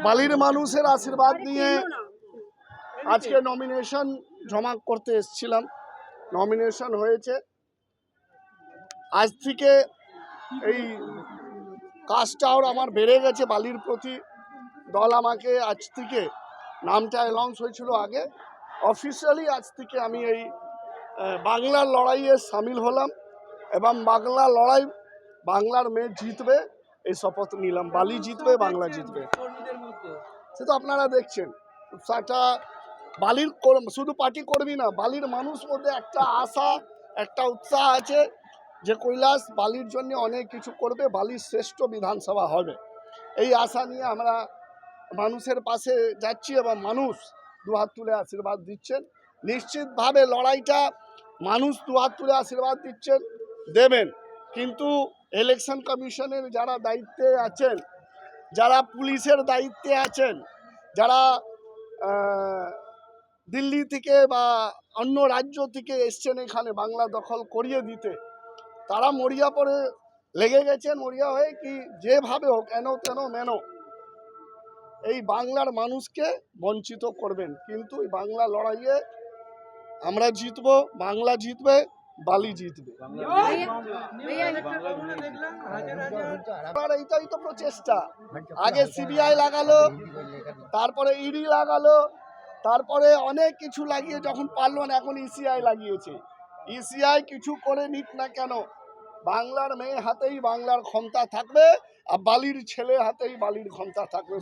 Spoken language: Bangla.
বালির মানুষের আশীর্বাদ নিয়ে আজকে নমিনেশন জমা করতে এসেছিলাম। নমিনেশন হয়েছে। আজ থেকে এই কাজটাও আমার বেড়ে গেছে বালির প্রতি। দল আমাকে আজ থেকে, নামটা অ্যানাউন্স হয়েছিল আগে, অফিসিয়ালি আজ থেকে আমি এই বাংলার লড়াইয়ে সামিল হলাম এবং বাংলা লড়াই, বাংলার মেয়ে জিতবে এই শপথ নিলাম। বালি জিতবে, বাংলা জিতবে। সে তো আপনারা দেখছেন সেটা বালির শুধু পার্টি কর্মী না, বালির মানুষ মধ্যে একটা আশা, একটা উৎসাহ আছে যে কৈলাস বালির জন্য অনেক কিছু করবে, বালির শ্রেষ্ঠ বিধানসভা হবে। এই আশা নিয়ে আমরা মানুষের পাশে যাচ্ছি এবং মানুষ দুহাত তুলে আশীর্বাদ দিচ্ছেন। নিশ্চিতভাবে লড়াইটা মানুষ দুহাত তুলে আশীর্বাদ দিচ্ছেন, দেবেন। কিন্তু ইলেকশন কমিশনের যারা দায়িত্বে আছেন, যারা পুলিশের দায়িত্বে আছেন, যারা দিল্লি থেকে বা অন্য রাজ্য থেকে এসছেন এখানে বাংলা দখল করিয়ে দিতে, তারা মরিয়া পড়ে লেগে গেছেন। মরিয়া হয়ে কি যেভাবে হোক কেন তেন মেন এই বাংলার মানুষকে বঞ্চিত করবেন। কিন্তু এই বাংলা লড়াইয়ে আমরা জিতবো, বাংলা জিতবে, বালি জিতবে। এইটাই তো প্রচেষ্টা। আগে সিবিআই লাগালো, তারপরে ইডি লাগালো, তারপরে অনেক কিছু লাগিয়ে যখন পারলো না এখন ইসিআই লাগিয়েছে। ইসিআই কিছু করে নিক না কেন, বাংলার মেয়ে হাতেই বাংলার ক্ষমতা থাকবে, আর বালির ছেলে হাতেই বালির ক্ষমতা থাকবে।